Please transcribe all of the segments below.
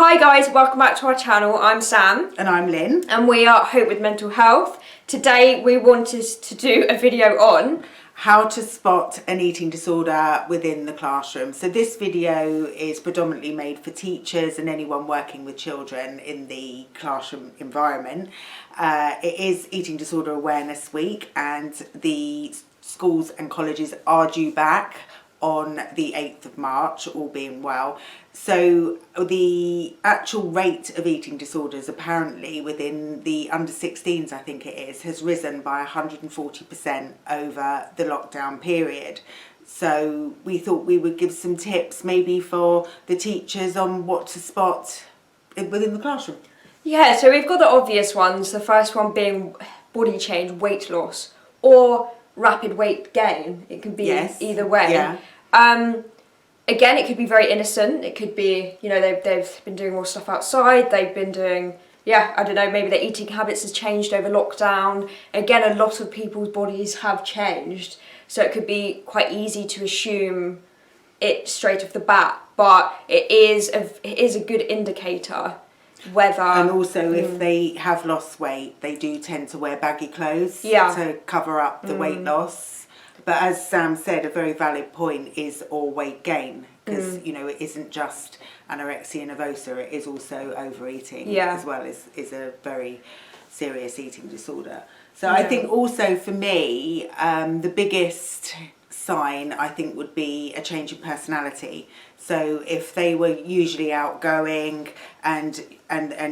Hi guys, welcome back to our channel. I'm Sam. And I'm Lynn. And we are Hope with Mental Health. Today we wanted to do a video on how to spot an eating disorder within the classroom. So this video is predominantly made for teachers and anyone working with children in the classroom environment. It is Eating Disorder Awareness Week and the schools and colleges are due back on the 8th of March, all being well. So the actual rate of eating disorders apparently within the under 16s, I think it is, has risen by 140% over the lockdown period. So we thought we would give some tips maybe for the teachers on what to spot within the classroom. Yeah, so we've got the obvious ones. The first one being body change, weight loss, or rapid weight gain. It can be either way. Yeah. Again, it could be very innocent. It could be, you know, they've been doing more stuff outside. They've been doing, I don't know, maybe their eating habits has changed over lockdown. Again, a lot of people's bodies have changed. So it could be quite easy to assume it straight off the bat. But it is a good indicator whether... And also if they have lost weight, they do tend to wear baggy clothes to cover up the weight loss. But as Sam said, a very valid point is all weight gain, because you know, it isn't just anorexia nervosa, it is also overeating as well is a very serious eating disorder. So I think also for me, the biggest sign I think would be a change in personality. So if they were usually outgoing and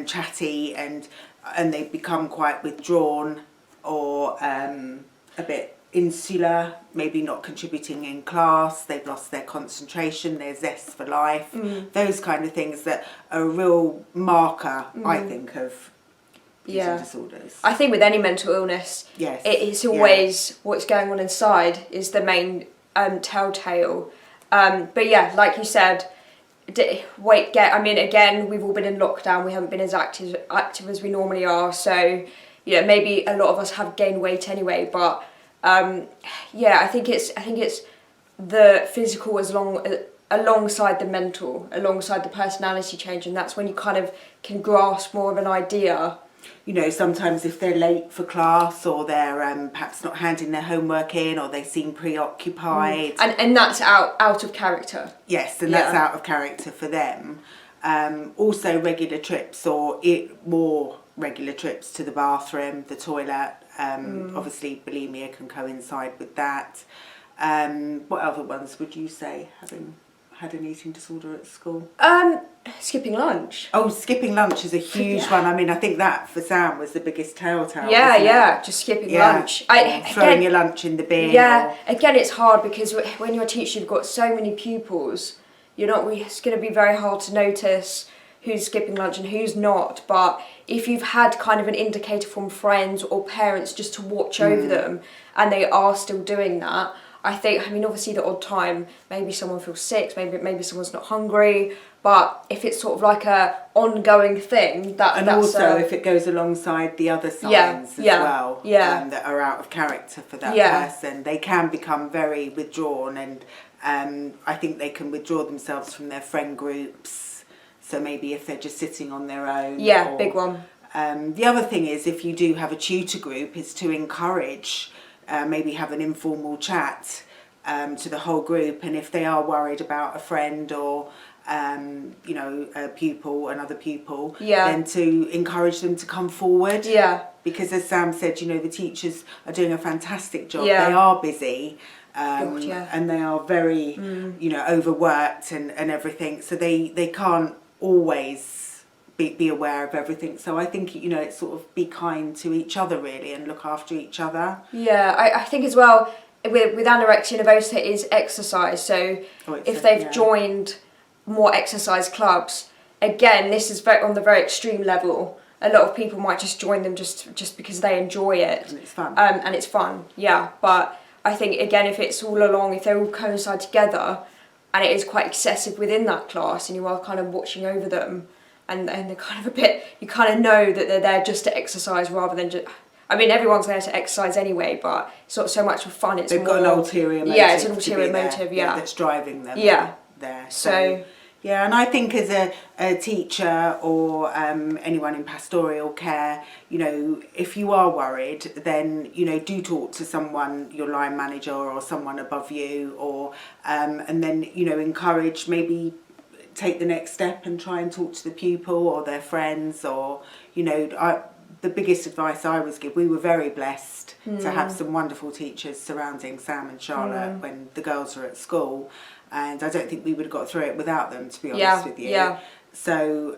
chatty and they become quite withdrawn or a bit insular, maybe not contributing in class, they've lost their concentration, their zest for life, those kind of things that are a real marker, I think, of eating disorders. I think with any mental illness, it's always what's going on inside is the main telltale. But yeah, like you said, weight gain. I mean, again, we've all been in lockdown. We haven't been as active as we normally are. So, you know, maybe a lot of us have gained weight anyway. But I think it's the physical alongside the mental, alongside the personality change, and that's when you kind of can grasp more of an idea. You know, sometimes if they're late for class or they're perhaps not handing their homework in or they seem preoccupied. And that's out of character. Yes, and that's out of character for them. Also regular trips or more regular trips to the bathroom, the toilet. Obviously bulimia can coincide with that. What other ones would you say, having had an eating disorder at school? Skipping lunch. Oh, skipping lunch is a huge one. I mean, I think that for Sam was the biggest telltale. Just skipping lunch. Throwing your lunch in the bin. Again, it's hard because when you're a teacher, you've got so many pupils. It's going to be very hard to notice who's skipping lunch and who's not. But if you've had kind of an indicator from friends or parents just to watch over them and they are still doing that, I mean, obviously the odd time, maybe someone feels sick, maybe someone's not hungry, but if it's sort of like a ongoing thing, if it goes alongside the other signs as well, that are out of character for that person, they can become very withdrawn, and I think they can withdraw themselves from their friend groups. So maybe if they're just sitting on their own. Big one. The other thing is, if you do have a tutor group, is to encourage. Maybe have an informal chat to the whole group, and if they are worried about a friend or a pupil, another pupil, then to encourage them to come forward. Because as Sam said, you know, the teachers are doing a fantastic job. They are busy and they are very overworked and everything, so they can't always be aware of everything. So I think, you know, it's sort of be kind to each other really and look after each other. I think as well with anorexia nervosa is exercise. So if they've joined more exercise clubs, again, this is on the very extreme level. A lot of people might just join them just because they enjoy it. And it's fun. But I think, again, if it's all along, if they all coincide together and it is quite excessive within that class and you are kind of watching over them, and they're kind of a bit, you kind of know that they're there just to exercise rather than just, I mean, everyone's there to exercise anyway, but it's not so much for fun, it's They've got an ulterior motive. Yeah, it's an ulterior motive, that's driving them there. So Yeah, and I think as a teacher or anyone in pastoral care, you know, if you are worried, then, you know, do talk to someone, your line manager or someone above you, or and then, you know, encourage, maybe take the next step and try and talk to the pupil or their friends, or, you know, the biggest advice I was given, we were very blessed to have some wonderful teachers surrounding Sam and Charlotte when the girls were at school. And I don't think we would have got through it without them, to be honest with you. Yeah. So,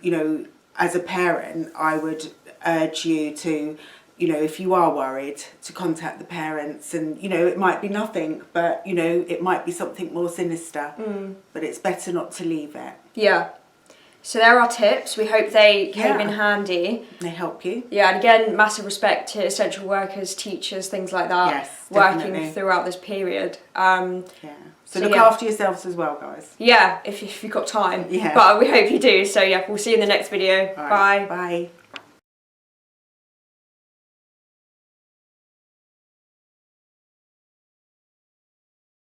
you know, as a parent, I would urge you to, you know, if you are worried, to contact the parents. And, you know, it might be nothing, but, you know, it might be something more sinister. But it's better not to leave it. Yeah. So there are tips. We hope they came in handy. They help you. Yeah, and again, massive respect to essential workers, teachers, things like that. Yes, working definitely. throughout this period. So look after yourselves as well, guys. Yeah, if you've got time. Yeah. But we hope you do. So yeah, we'll see you in the next video. All Bye. right. Bye.